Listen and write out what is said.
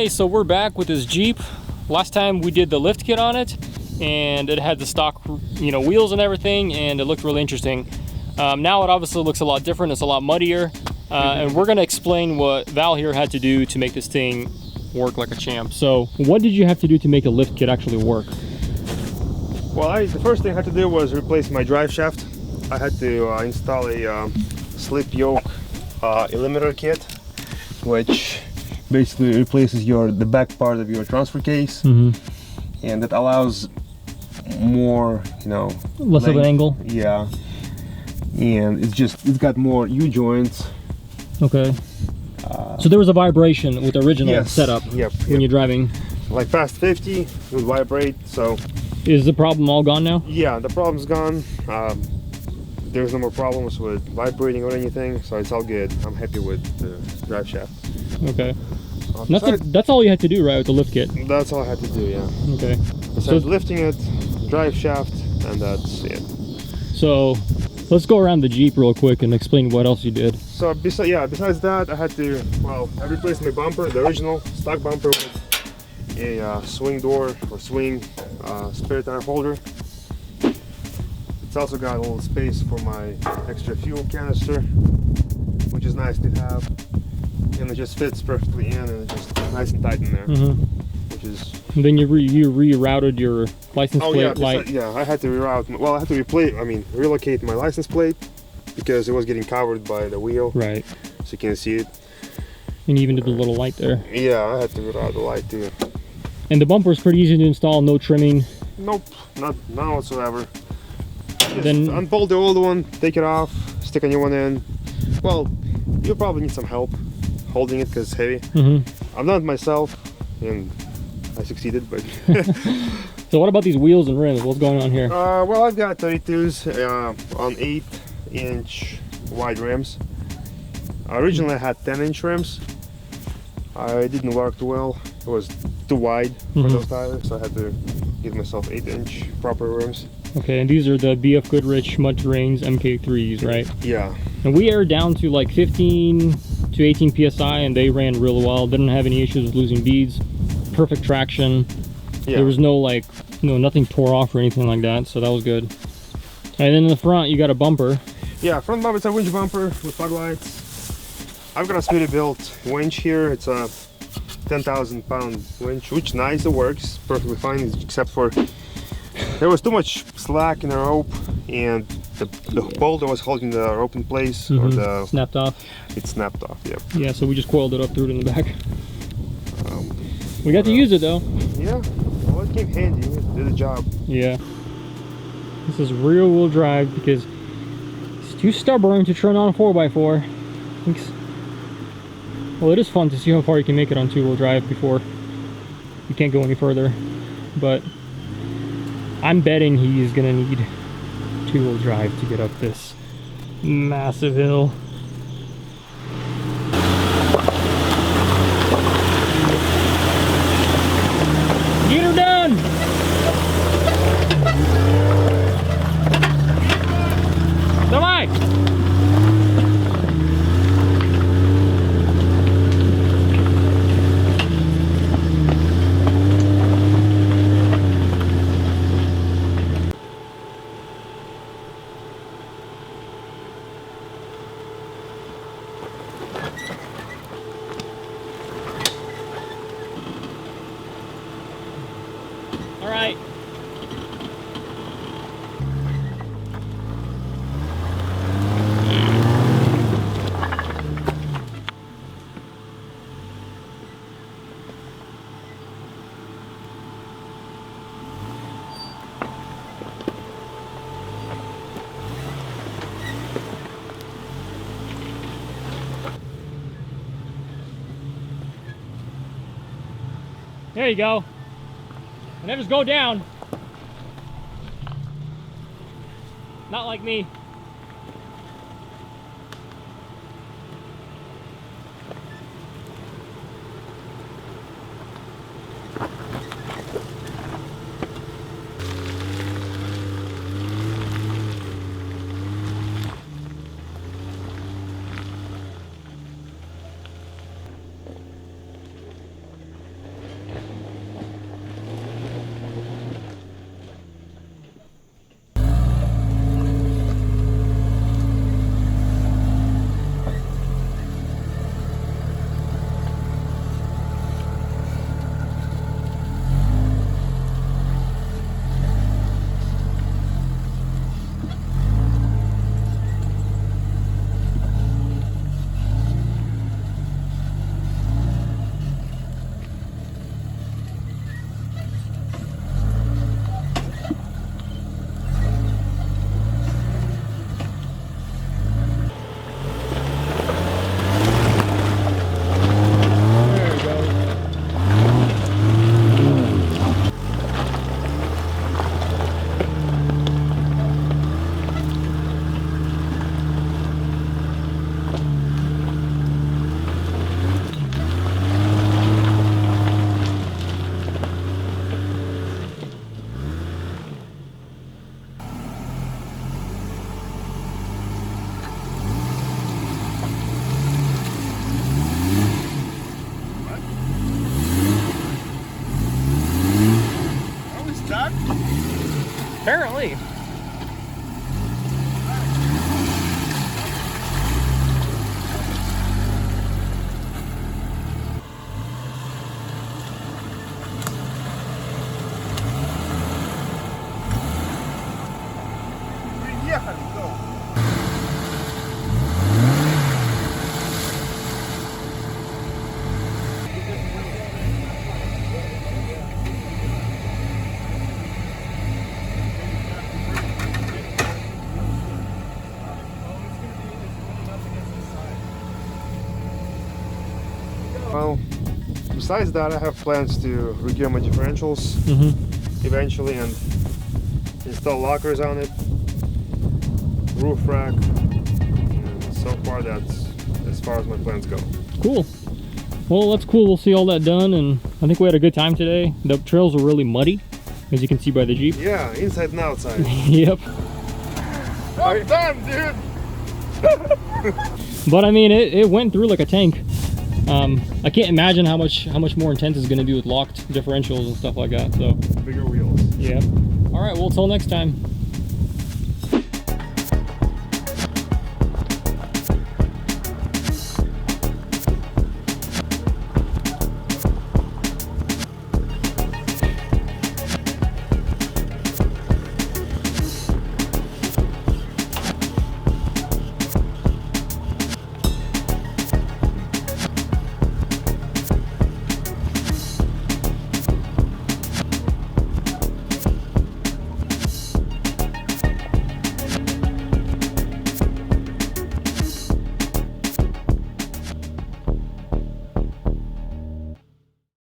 Okay, so we're back with this Jeep. Last time we did the lift kit on it, and it had the stock, wheels and everything, and it looked really interesting. Now it obviously looks a lot different. It's a lot muddier, and we're gonna explain what Val here had to do to make this thing work like a champ. So, what did you have to do to make a lift kit actually work? Well, the first thing I had to do was replace my drive shaft. I had to install a slip yoke eliminator kit, which basically replaces the back part of your transfer case, and it allows more, less of an angle. Yeah, and it's got more U-joints. Okay. So there was a vibration with the original setup. Yep. When you're driving. Like past 50, it would vibrate. So. Is the problem all gone now? Yeah, the problem's gone. There's no more problems with vibrating or anything, so it's all good. I'm happy with the drive shaft. Okay. That's all you had to do, right, with the lift kit? That's all I had to do, yeah. Okay. Besides lifting it, drive shaft, and that's it. So, let's go around the Jeep real quick and explain what else you did. So, besides that, I had to, I replaced my bumper, the original stock bumper, with a swing door or swing spare tire holder. It's also got a little space for my extra fuel canister, which is nice to have. And it just fits perfectly in, and it's just nice and tight in there. Which is. And then you rerouted your license plate light. Yeah, I had to reroute. Well, I had to relocate my license plate because it was getting covered by the wheel. Right. So you can see it. And you even did the little light there. Yeah, I had to reroute the light too. And the bumper is pretty easy to install. No trimming. Nope, none whatsoever. Then unbolt the old one, take it off, stick a new one in. Well, you'll probably need some help holding it because it's heavy. I've done it myself and I succeeded, but. So what about these wheels and rims? What's going on here? Well, I've got 32s on 8-inch wide rims. Originally I had 10-inch rims. It didn't work too well. It was too wide for those tires, so I had to give myself 8-inch proper rims. Okay, and these are the BF Goodrich Mud Terrains MK3s, right? Yeah. And we aired down to like 15 to 18 psi, and they ran real well. Didn't have any issues with losing beads. Perfect traction. Yeah. There was nothing tore off or anything like that, so that was good. And then in the front, you got a bumper. Yeah, front bumper is a winch bumper with fog lights. I've got a Smittybilt winch here. It's a 10,000 pound winch, which nice, it works perfectly fine, except for there was too much slack in the rope, and the bolt that was holding the rope in place snapped off. It snapped off. Yeah, so we just coiled it up, threw it in the back. We got to use it though. Yeah, well, it came handy. It did the job. Yeah. This is rear wheel drive because it's too stubborn to turn on a 4x4. Well, it is fun to see how far you can make it on 2-wheel drive before you can't go any further, but I'm betting he's gonna need 2-wheel drive to get up this massive hill. Get her done! Давай! All right. There you go. And then just go down. Not like me. back? Apparently. Приехали, go. Well, besides that, I have plans to regear my differentials eventually and install lockers on it, roof rack, and so far that's as far as my plans go. Cool. Well, that's cool. We'll see all that done, and I think we had a good time today. The trails were really muddy, as you can see by the Jeep. Yeah, inside and outside. Yep. I'm done, dude! But I mean, it went through like a tank. I can't imagine how much more intense it's going to be with locked differentials and stuff like that. So Bigger wheels. yeah. All right. Well, till next time.